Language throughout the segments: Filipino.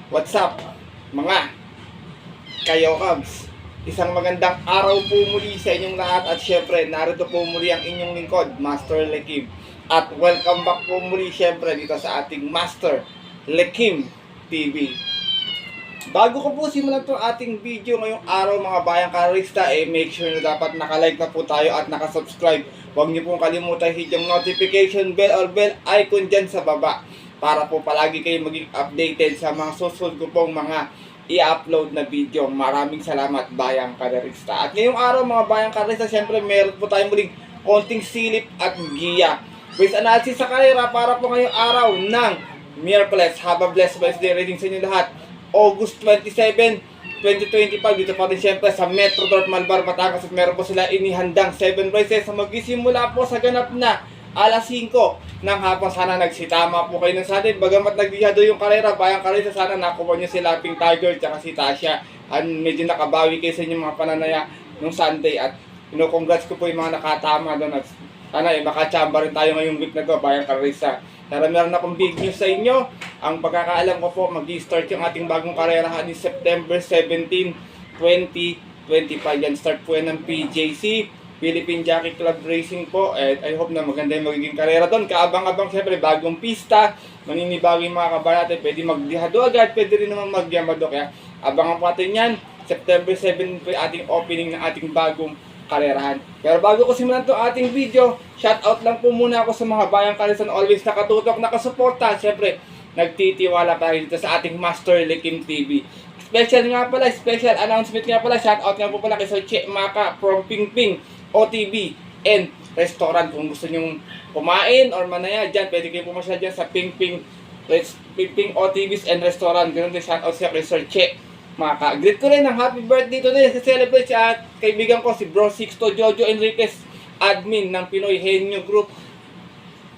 What's up, mga kayo Cubs? Isang magandang araw po muli sa inyong lahat at syempre narito po muli ang inyong lingkod, Master Lekim. At welcome back po muli syempre dito sa ating Master Lekim TV. Bago ko po simulan itong ating video ngayong araw mga bayang karista, make sure na dapat nakalike na po tayo at nakasubscribe. Huwag niyo pong kalimutan hit yung notification bell or bell icon dyan sa baba para po palagi kayo maging updated sa mga susunod ko pong mga i-upload na video. Maraming salamat bayang karista. At ngayong araw mga bayang karista, syempre meron po tayong muling konting silip at giya. With analysis sa karera para po ngayong araw ng Miyerkules. Have a blessed Wednesday reading sa inyo lahat. August 27, 2025 dito pa rin syempre sa Metro North Malbar, Batangas at meron po sila inihandang 7 races na magsisimula po sa ganap na alas 5 ng hapon. Sana nagsitama po kayo ng sa atin. Bagamat nagdihado yung karera, bayang karera, sana nakuha nyo si Lapping Tiger at si Tasha. Medyo nakabawi kayo sa inyong mga pananaya nung Sunday at congrats ko po yung mga nakatama doon. At sana makachamba rin tayo ngayong week na to, bayang karera. Pero meron akong big news sa inyo. Ang pagkakaalam ko po, mag-start yung ating bagong karerahan ni September 17, 2025. Yan, start po yan ng PJC, Philippine Jockey Club Racing po. And I hope na maganda yung magiging karera doon. Kaabang-abang syempre, bagong pista, maninibago yung mga kabayan natin. Pwede magdihado agad, pwede rin naman magyamado. Kaya abangan po natin yan. September 7 po yung ating opening ng ating bagong karerahan. Pero bago ko simulan itong ating video, shoutout lang po muna ako sa mga bayang karisan always nakatutok, nakasuporta. Siyempre, nagtitiwala pa dito sa ating Master Lekim TV. Special announcement nga pala, shoutout nga po pala kay Sir Che Maka from Pingping OTB and Restaurant. Kung gusto nyong kumain or manaya dyan, pwede kayo pumasya dyan sa Pingping OTBs and Restaurant. Ganun din shoutout siya kay Sir Che Maka. Greet ko rin ang happy birthday today sa celebrate at kaibigan ko si Bro Sixto Jojo Enriquez, admin ng Pinoy Henyo Group.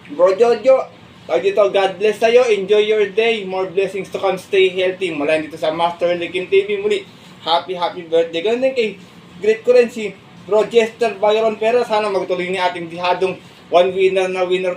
Bro Jojo, dito, God bless tayo, enjoy your day, more blessings to come, stay healthy. Mula dito sa Master Lekim TV muli, happy birthday. Ganun din kay greet ko rin si Bro Jester Byron Perez. Sana magtuloy ni ating dihadong one winner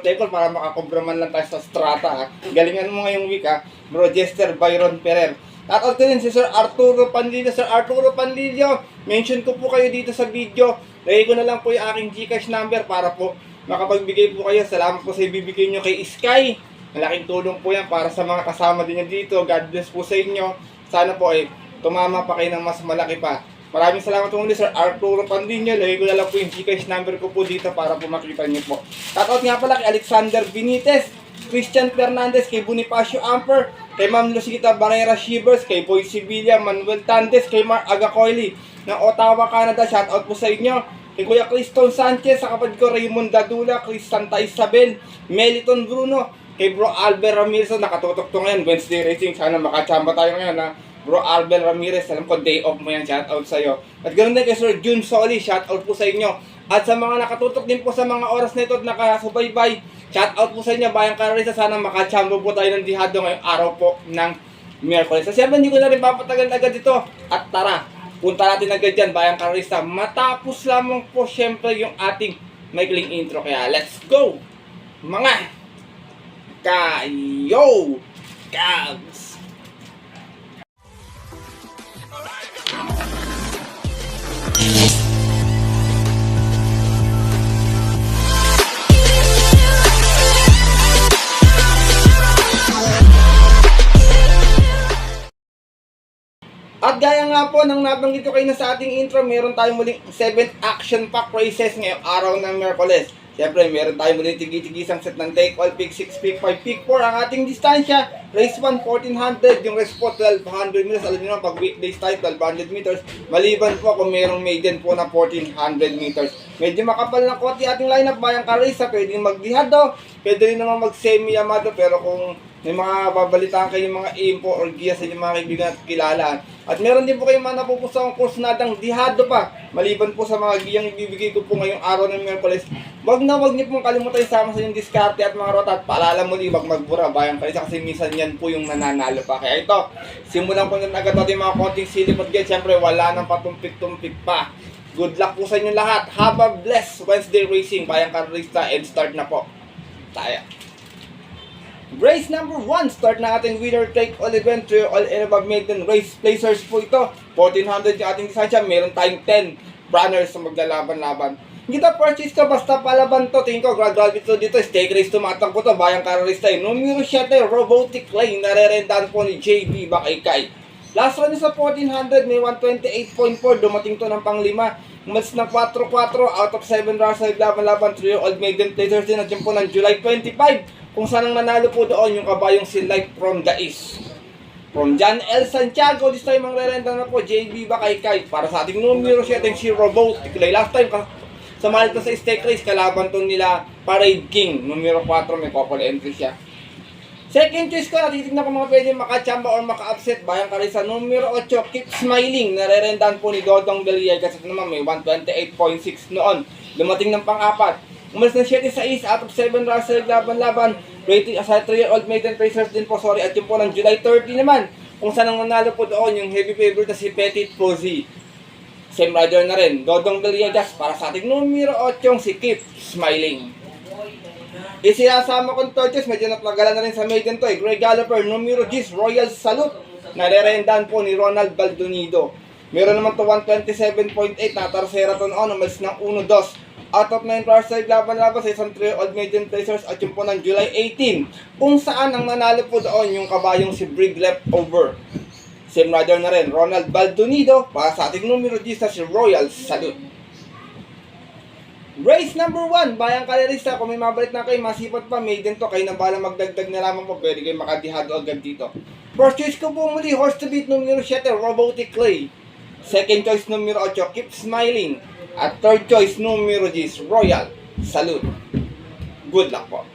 take all para makakobra man lang tayo sa strata. Galingan mo ngayong week Bro Jester Byron Perez. At also din si Sir Arturo Panlilio. Sir Arturo Panlilio, mention ko po kayo dito sa video. Lagay ko na lang po yung aking GCash number para po makapagbigay po kayo. Salamat po sa ibibigay nyo kay Sky. Malaking tulong po yan para sa mga kasama din nyo dito. God bless po sa inyo. Sana po tumama pa kayo ng mas malaki pa. Maraming salamat po muli Sir Arturo Panlilio. Lagay ko na lang po yung GCash number ko po dito para po makita nyo po. Shoutout nga pala kay Alexander Benitez, Christian Fernandez, kay Bonifacio Amper, kay Ma'am Lucita Barrera Shivers, kay Boy Sibilia, Manuel Tandes, kay Mark Agacoily ng Ottawa, Canada. Shoutout po sa inyo. Kay Kuya Criston Sanchez, sa kapatid ko Raymond Dadula, Chris Santa Isabel, Meliton Bruno, kay Bro Albert Ramirez. Nakatutok to ngayon, Wednesday Racing. Sana makachamba tayo ngayon Bro Albert Ramirez, alam ko day off mo yan, shoutout sa'yo. At ganoon din kay Sir June Soli, shoutout po sa inyo. At sa mga nakatutok din po sa mga oras na ito at nakasubaybay, shoutout po sa inyo, bayang karisa. Sana makachamba po tayo ng dihado ngayong araw po ng Miyerkules. So siyempre, hindi ko na rin papatagal agad dito. At tara, punta natin agad dyan, bayang karisa. Matapos lamang po siyempre yung ating maikling intro. Kaya let's go, mga kayo Cubs! At gaya nga po nang nabanggit ko kayo na sa ating intro, meron tayong muling 7th action pack races ngayong araw ng Miyerkules. Siyempre, meron tayong muling tigi-tigisang set ng take all, pick 6, pick 5, pick 4. Ang ating distansya, race 1, 1400. Yung race po, 1200 meters. Alam nyo naman, pag weekdays tayo, 1200 meters. Maliban po kung merong maiden po na 1400 meters. Medyo makapal ng konti ating lineup, bayang karisa. Pwedeng magdihado, pwede rin naman mag-semi-yamado. Pero kung may mga babalitaan kayo mga info or giya sa inyong mga kaibigan at kilalaan. At meron din po kayong mga napupusang course natang dihado pa. Maliban po sa mga giyang ibibigay ko po ngayong araw ng Miyerkules. Wag niyo pong kalimutan isama sa inyong diskarte at mga rota. At paalala muli, wag magbura bayang karisa kasi minsan yan po yung nananalo pa. Kaya ito, simulan ko na agad natin mga konting silip at guys. Siyempre wala nang patumpik-tumpik pa. Good luck po sa inyo lahat. Have a blessed Wednesday Racing, bayang karista, and start na po tayo. Race number 1, start na ating winner take all event to all and above maiden race placers po ito. 1400 yung ating distansya, meron tayong 10 runners na maglalaban-laban. Hindi to purchase ko, basta palaban to. Tingin ko, graduate to dito, stake race tumatakbo to, bayang kararista yun. Numero 7, Robotic Lane, narerendahan po ni JB Bakaykay. Last run sa 1400, may 128.4, dumating to ng pang-5. Mas ng 4-4 out of 7 runners sa laban-laban, 3 old maiden placers din at yun po ng July 25. Kung saan ang nanalo po doon yung kabayong si Light from the East. From John L. Santiago, this time ang rerenda na po, JB Bakaykay. Para sa ating numero 7, si Robotic Lane. Last time, sa malit sa stake race, kalaban to nila Parade King. Numero 4, may couple entry siya. Second choice ko, natitignan ko mga pwede makachamba or maka-upset. Bayang Karisa, numero 8, Keep Smiling. Narerendahan po ni Dodong Villegas. At naman may 128.6 noon. Dumating ng pang-apat. Umalis ng 7-6 out of 7 runners sa laban-laban. Rating as a 3-year-old maiden racers din po, sorry. At yun po ng July 30 naman. Kung saan ang nanalo po doon yung heavy favorite na si Petit Posey. Same rider na rin, Dodong Villegas. Para sa ating numero 8, si Keep Smiling. Isinasama kong torches, medyo natlagalan na rin sa maiden to. Grey Galloper, numero 10, Royal Salute. Narerendahan po ni Ronald Baldonido. Meron naman to 127.8 na tarsera to noon. Umalis ng 1-2. Out of 9 runners sa laban-laban sa isang 3 old maiden placers at yun po ng July 18. Kung saan ang nanalo po doon yung kabayong si Brig Leftover. Same rider na rin, Ronald Baldonido. Para sa ating numero 10 na si Royal Salute. Race number 1, bayang karerista. Kung may mabalik na kayo, masipat pa, maiden to. Kayo na bala magdagdag na lamang po, pwede kayo makadihado agad dito. First choice ko po muli, horse to beat, numero 7, Robotic Clay. Second choice, numero 8, Keep Smiling. At third choice, numero 10, Royal Salute. Good luck po.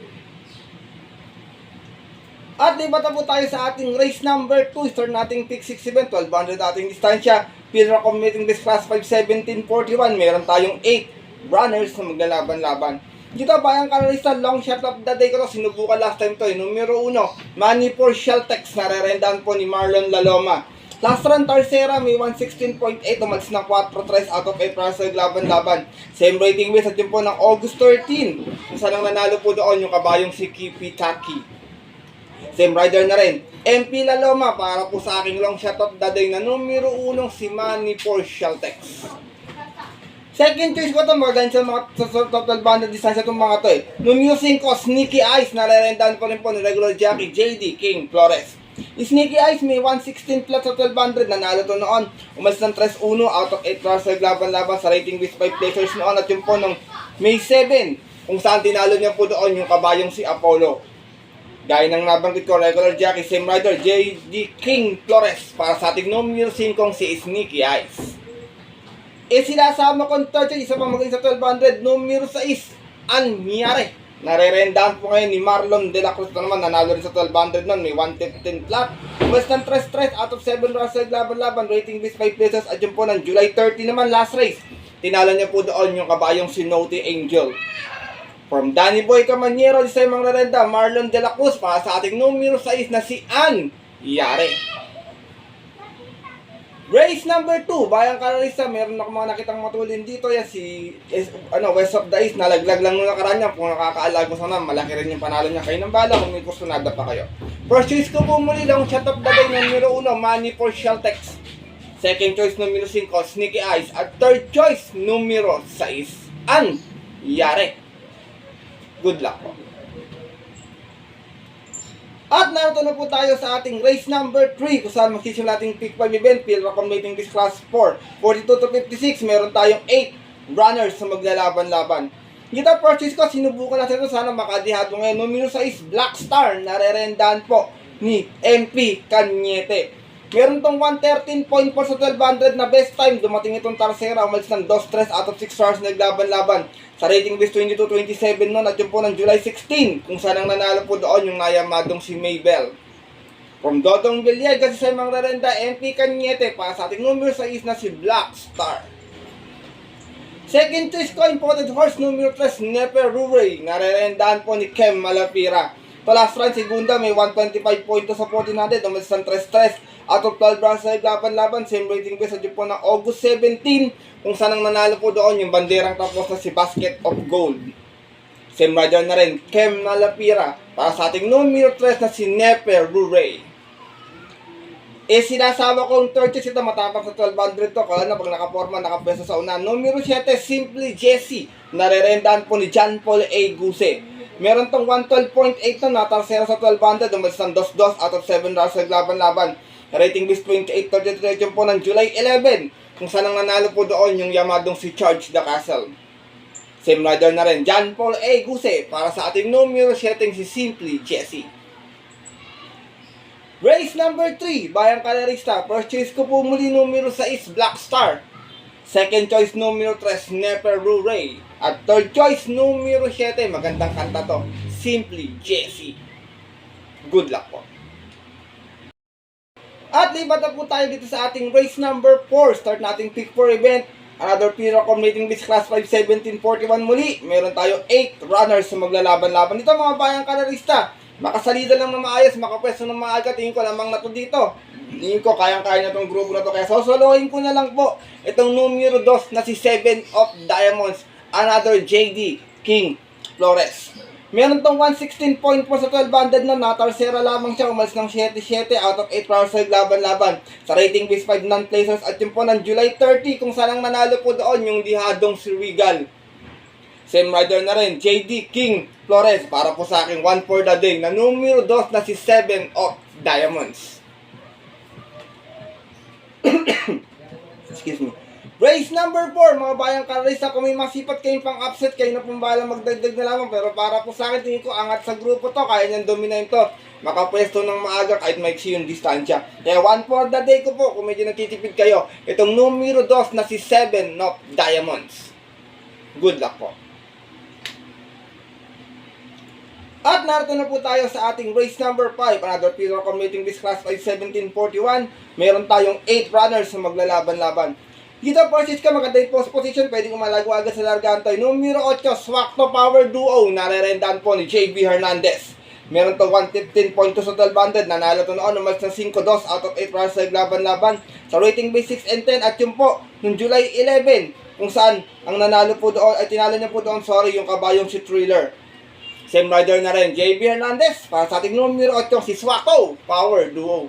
At debata po tayo sa ating race number 2. Start nating pick 6 event, 1200 ating distansya. Pillar committing this class 5:17:41. Meron tayong 8 runners na maglalaban-laban. Dito, bayang karalista, long shot of the day ko to. Sinubukan last time to. Numero 1, Money for Sheltex. Narerendahan po ni Marlon Laloma. Last run, Tarsera, may 116.8. Umalis ng 4-3 out of 8 runners sa laban-laban. Same rating base at yun po ng August 13. Kung saan ang nanalo po doon yung kabayong si Kipi Taki. Same rider na rin, MP Laloma. Para po sa aking long shot of the day na numero 1, si Money for Sheltex. Second choice ko ito, magaling sa mga total band na distansya itong mga ito eh. Numero 5, Sneaky Eyes. Narerendahan po rin po ni regular jockey JD King Flores. Sneaky Eyes may 116 plus sa 1200. Nanalo to noon. Umalis ng 3-1 out of 8 runners sa laban-laban sa rating with 5 placers noon. At yun po nung May 7, kung saan tinalo niya po doon yung kabayong si Apollo. Gaya ng nabanggit ko, regular jockey, same rider, JD King Flores. Para sa ating numero 5 si Sneaky Eyes. Sinasama kong third, isa pa magaling sa 1200, numero 6, Anyare. Narerendahan po ngayon ni Marlon De La Cruz na naman, nanalo rin sa 1200 nun, may 115 flat. Umalis ng 3-3 out of 7 runners sa laban-laban, rating base 5 places at yun po ng July 30 naman, last race. Tinalo niya po doon yung kabayong si Naughty Angel. From Danny Boy Camaniero, isa yung mga rerenda, Marlon De La Cruz. Para sa ating numero 6 na si Anyare. Race number 2, bayang karalista, meron ako mga nakitang matulin dito. Yan si West of the East, nalaglag lang nung nakaraan niya. Kung nakakaalag mo sana, malaki rin yung panalo niya. Kayo ng bala kung may kustunada pa kayo. First choice ko po muli lang, shot of the day, numero 1, Money for Sheltex. Second choice, numero 5, Sneaky Eyes. At third choice, numero 6, Anyare. Good luck po. At narito na po tayo sa ating race number 3 kung saan magsisimula ating pick 5 event. Field accommodating this class 4, 42 to 56. Meron tayong 8 runners na maglalaban-laban. Dito purchase ko, sinubukan natin ito. Sana makadihado ngayon. Numero 6, Black Star. Narerendahan po ni MP Cañete. Meron tong 113.4 sa 1200 na best time. Dumating itong Tarsera. Umalis ng 2-3 out of 6 stars naglaban-laban. Sa rating base 22-27 noon at yun po ng July 16. Kung saan ang nanalo po doon yung nayamadong si Maybell. From Dodong Villegas sa mga rerenda, MP Cañete. Para sa ating numero 6 na si Black Star. Second choice ko, imported horse, numero 3, Neper Ruray. Narerendahan po ni Kem Malapira. To last run, segunda, may 125 points sa 1400. Umalis ng 3-3 out of 12 runs sa laban-laban. Same rating base sa po ng August 17. Kung saan ang nanalo po doon yung banderang tapos na si Basket of Gold. Same rider na rin, Kem Malapira, para sa ating numero 3 na si Nepe Ruray. Sinasama kong 30 ito, matapang sa 1200 to, kaya na pag nakaporma, nakapwesto sa una. Numero 7, Simply Jesse, narerendaan po ni John Paul A. Guse. Meron tong 112.8 na natarsera sa 1200, umalis ng 2-2 out of 7 rounds sa laban-laban. Rating base 28-33 po ng July 11, kung saan ang nanalo po doon yung Yamadong si Charge the Castle. Same rider na rin, John Paul A. Guse, para sa ating numero 7 si Simply Jesse. Race number 3, Bayang Kalerista. First choice ko po muli numero 6, Black Star. Second choice numero 3, Neper Ruray. At third choice numero 7, magandang kanta to, Simply Jesse. Good luck po. At libat na po tayo dito sa ating race number 4. Start nating pick 4 event. Another Piro Commuting Beach Class 5 1741 muli. Meron tayo 8 runners sa maglalaban-laban. Dito mga Bayang Kalerista, makasalida lang na maayos, makapwesto ng maaga, tingin ko lamang na to dito. Tingin ko, kayang-kaya na itong grupo na to. Kaya sosolohin ko na lang po itong numero 2 na si 7 of Diamonds, another JD King Flores. Meron tong 116 point po sa 1200 na natarsera lamang siya, umalis ng 7-7 out of 8 rounds sa laban-laban. Sa rating base 5 non-placers at yun po ng July 30, kung saan ang nanalo po doon yung dihadong si Regal. Same rider na rin, JD King Flores, para po sa akin 1 for the day na numero 2 na si 7 of Diamonds. Excuse me. Race number 4, mga Bayang Kalerista, kung may masipat kayong pang-upset, kayo na pong bahala magdagdag na lamang. Pero para po sa akin, tingin ko angat sa grupo to, kaya niyang dominayin to. Makapwesto ng maaga kahit maiksi yung distansya. Kaya 1 for the day ko po, kung medyo natitipid kayo, itong numero 2 na si 7 of Diamonds. Good luck po. At narito na po tayo sa ating race number 5, another Piro Commuting Beach Class 5 1741. Meron tayong 8 runners na maglalaban-laban. Dito, purchase ka, maganda yung post position, pwedeng umalago agad sa largaan tayo. Numero 8, Swakto Power Duo, narerendaan po ni JB Hernandez. Meron to 115.2 sa 1200, nanalo to noon, umalis ng 5-2 out of 8 rounds sa laban-laban. Sa rating base 6 and 10, at yun po, noong July 11, kung saan ang nanalo po doon, ay tinalo niya po doon, yung kabayong si Thriller. Same rider na rin, JB Hernandez, para sa ating numero 8, si Swakto Power Duo.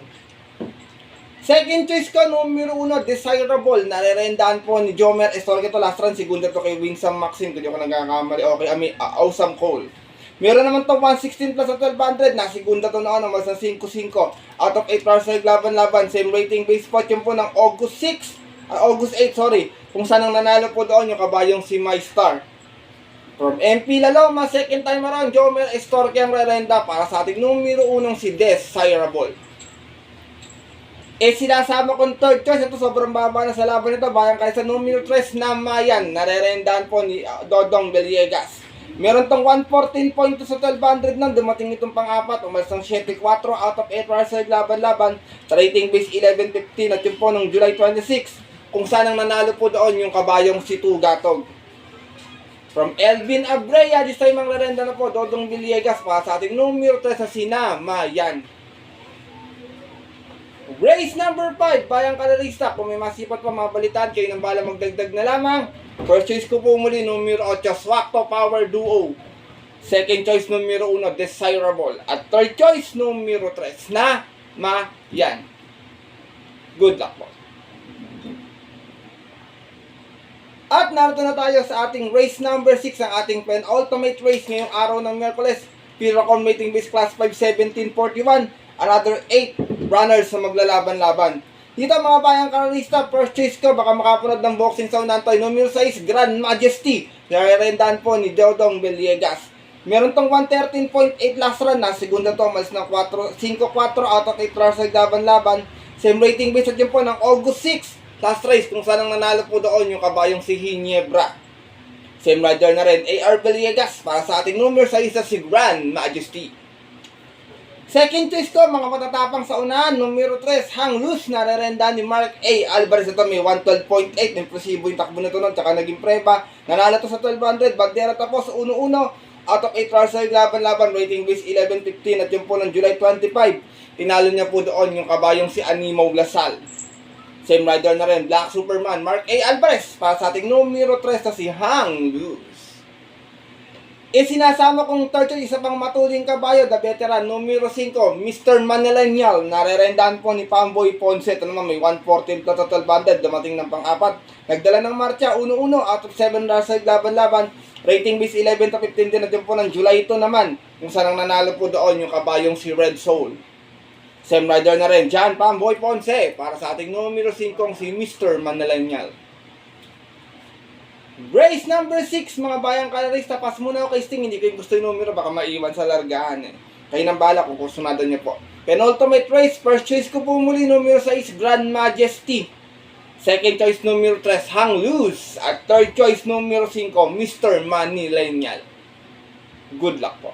Second choice ko, numero 1, Desirable. Narerendaan po ni Jomer Estorque to last run. Segunda to kay Winsome Maxim. Kung di ako nagkakamali. Okay, Awesome Cole. Meron naman to 116 plus sa 1200. Na segunda to noon. Naman sa 5-5. Out of 8 rounds sa laban-laban. Same rating base spot yung po ng August 8, sorry. Kung saan ang nanalo po doon yung kabayong si My Star. From MP Laloma, second time around, Jomer Estorque ang rerenda para sa ating numero 1 si Desirable. Sinasama kong third choice. Ito sobrang baba na sa laban nito. Bayang kaya sa numero 3 na Mayan. Narerendaan po ni Dodong Villegas. Meron tong 114.2 sa 1200 nang dumating itong pang-apat. Umalis ng 7-4 out of 8 rounds sa laban-laban. Sa rating base 11-15 at yun po nung July 26. Kung saan ang nanalo po doon yung kabayong si Tugatog. From Elvin Abrea, this time ang rerenda na po Dodong Villegas para sa ating numero 3 sa Sina Mayan. Race number 5, Bayang Kalerista. Kung may masipat pa mga balitaan, kayo nang bala magdagdag na lamang. First choice ko po muli, numero 8, Swakto Power Duo. Second choice, numero 1, Desirable. At third choice, numero 3, na Mayan. Good luck po. At narito na tayo sa ating race number 6, ang ating penultimate race ngayong araw ng Miyerkules. Piro Commuting Beach Class 5 1741. Another 8 runners sa maglalaban-laban. Dito mga Bayang Kalerista, first choice ko, baka makapunod ng boxing sa unahan tayo. Numero 6, Grand Majesty. Narerendaan po ni Dodong Villegas. Meron tong 113.8 last run na. Segunda to, malis ng 5-4 out of 8 runners sa laban-laban. Same rating base at yun po ng August 6. Last race, kung saan ang nanalo po doon yung kabayong si Ginebra. Same rider na rin, AR Villegas. Para sa ating numero 6 si Grand Majesty. Second choice ko, mga matatapang sa unahan, numero 3, Hang Loose, narerenda ni Mark A. Alvarez. Ito may 112.8, impresibo yung takbo nito nun, tsaka naging preba. Nanalo to sa 1200, bandera tapos, 1-1, out of 8 rounds sa laban-laban, rating base 11-15, at yun po ng July 25. Tinalo niya po doon yung kabayong si Animo Lasal. Same rider na rin, Black Superman, Mark A. Alvarez, para sa ating numero 3 na si Hang Loose. Sinasama kong third choice, isa pang matuling kabayo, the veteran, numero 5, Mr. Manilenial. Narerendahan po ni Pamboy Ponce. Ito naman, may 114 total banded, dumating ng pang-apat. Nagdala ng marcha, 1-1 out of 7 runs laban-laban. Rating base 11 to 15 din na din po ng July 2 naman. Kung saan ang nanalo po doon yung kabayong si Red Soul. Same rider na rin, John Pamboy Ponce, para sa ating numero 5 si Mr. Manilenial. Race number 6, mga bayang kalarista. Pas muna ako kay Sting, hindi ko yung gusto yung numero, baka maiwan sa largahan eh. Kayo nang bala kung kursunada niyo po. Penultimate race, first choice ko po muli, numero 6, Grand Majesty. Second choice, numero 3, Hang Loose. At third choice, numero 5, Mr. Manilenial. Good luck po.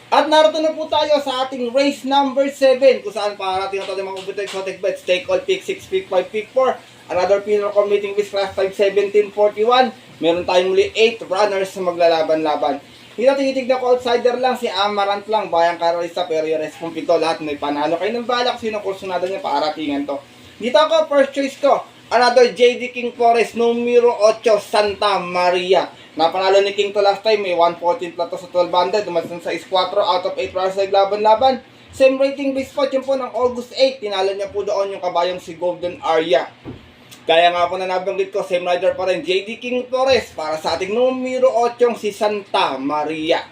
At narito na po tayo sa ating race number 7, kung saan parating natin mga computer exotic bets. Take all, pick 6, pick 5, pick 4. Another pinner committing with class 5, 1741. Meron tayong muli 8 runners na maglalaban-laban. Hindi natin titignan ko, outsider lang, si Amarant lang, bayang karalista, pero yung rest kong pito, lahat may panalo. Kayo ng balak, sino kursunada niya, paaratingan to. Dito ako, first choice ko, another JD King Forest, numero 8, Santa Maria. Napanalo ni King to last time, may 114 plato sa 12 banded, dumating sa 4 out of 8 runners na naglaban-laban. Same rating base po, yun po ng August 8, tinalo niya po doon yung kabayong si Golden Arya. Kaya nga po na nabanggit ko, same rider pa rin, JD King Torres, para sa ating numero 8, si Santa Maria.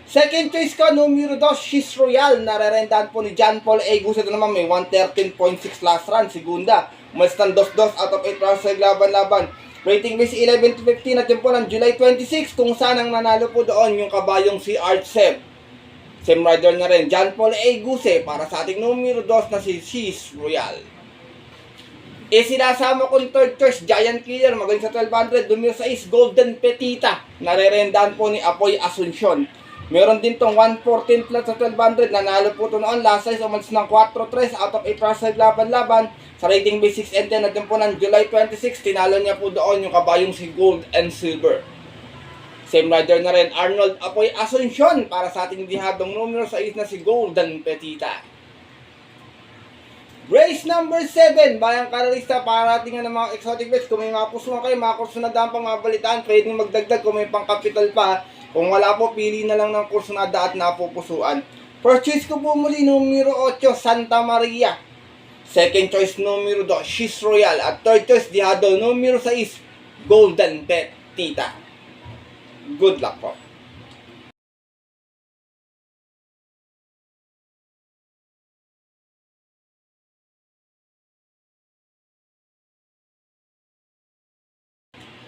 Second choice ko, numero 2, She's Royal. Narerendahan po ni John Paul A. Gusto naman may 113.6 last run, segunda. Umalis ng 2-2 out of 8 runs sa laban-laban. Rating base 11 to 15 at yun po ng July 26, kung saan ang nanalo po doon yung kabayong si Artseb. Same rider na rin, John Paul A. Guse, para sa ating numero 2 na si She's Royal. Sinasama kong third choice, Giant Killer, magaling sa 1200, numero 6, Golden Petita. Narerendahan po ni Apoy Asuncion. Meron din tong 114 plus sa 1200, nanalo po ito noon. Last size, umalis ng 4-3 out of 8 runs sa laban-laban. Sa rating base 6 and 10 natin po ng July 26, tinalo niya po doon yung kabayong si Gold and Silver. Same rider na rin, Arnold Apoy Asuncion, para sa ating dihadong numero 6 na si Golden Petita. Race number 7, bayang karalista, paratingan ng mga exotic bets. Kung may mga pusuan kayo, mga kursunada pang mga balitaan, pwede magdagdag kung may pang capital pa. Kung wala po, pili na lang ng kursunada at napupusuan. First choice ko po muli, numero 8, Santa Maria. Second choice, numero 2, She's Royal. At third choice, dihado, numero 6, Golden Petita. Good luck po.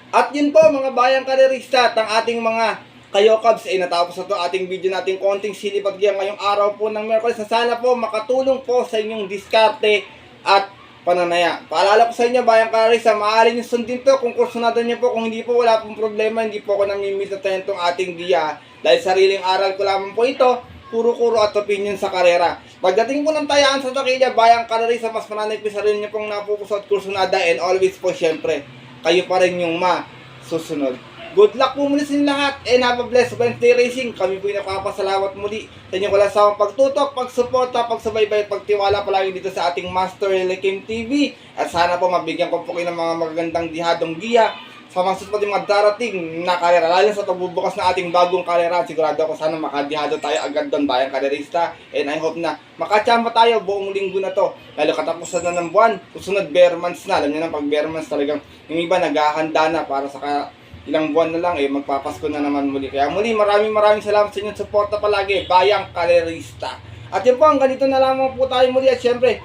At yun po mga bayang karerista at ang ating mga kayokabs ay natapos na to ating video natin konting silipag ngayong araw po ng Miyerkules na sana po makatulong po sa inyong diskarte at pananaya. Paalala ko sa inyo bayang karerista, maaari nyo sundin to kung kursunado nyo po. Kung hindi po, wala pong problema, hindi po ako namimiss na tayo itong ating diya dahil sariling aral ko lamang po ito, kuro-kuro at opinion sa karera. Pagdating po ng tayaan sa takilya, bayang karerista, mas mananay po sarili nyo pong napupuso at kursunada, and always po syempre kayo pa rin yung masusunod. Good luck po muli sa inyo lahat and have a blessed Wednesday racing. Kami po yung napapasalamat muli sa inyong walang sawang pagtutok, pagsuporta, pagsubaybay, pagtiwala palagi dito sa ating Master Lekim TV. At sana po mabigyan ko po kayo ng mga magagandang dihadong giya sa mga susunod mga darating na karera. Lalo sa pagbubukas na ating bagong karera, sigurado ako sana makadihado tayo agad doon bayang karerista. And I hope na makachamba tayo buong linggo na to. Lalo katapusan na ng buwan, susunod bare months na. Alam niyo na pag bare months talagang yung iba naghahanda na para sa ilang buwan na lang magpapasko na naman muli. Kaya muli maraming salamat sa inyong suporta palagi, bayang karerista. At yun po, ganito na lamang po tayo muli. At syempre,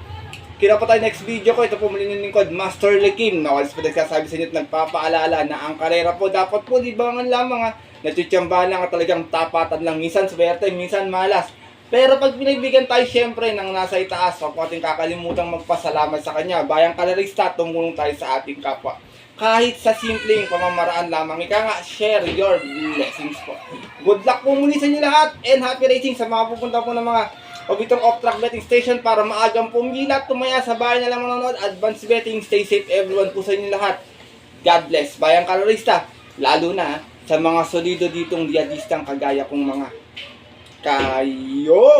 kita pa tayo next video ko. Ito po muli ng lingkod, Master Lekim. Nawalis po nagsasabi sa inyo at nagpapaalala na ang karera po dapat po libangan lamang natutsambahan lang at talagang tapatan lang. Minsan swerte, minsan malas. Pero pag pinagbigan tayo syempre ng nasa itaas, huwag po ating kakalimutan magpasalamat sa kanya. Bayang karerista, tumulong tayo sa ating kapwa. Kahit sa simpleng pamamaraan lamang. Ika nga, share your blessings po. Good luck po muli sa inyo lahat and happy racing sa mga pupunta po ng mga itong off-track betting station para maagang pumila at tumaya sa bahay na lang manonood. Advance betting, stay safe everyone po sa inyo lahat. God bless. Bayang karerista, lalo na sa mga solido ditong diadistang kagaya kong mga kayo.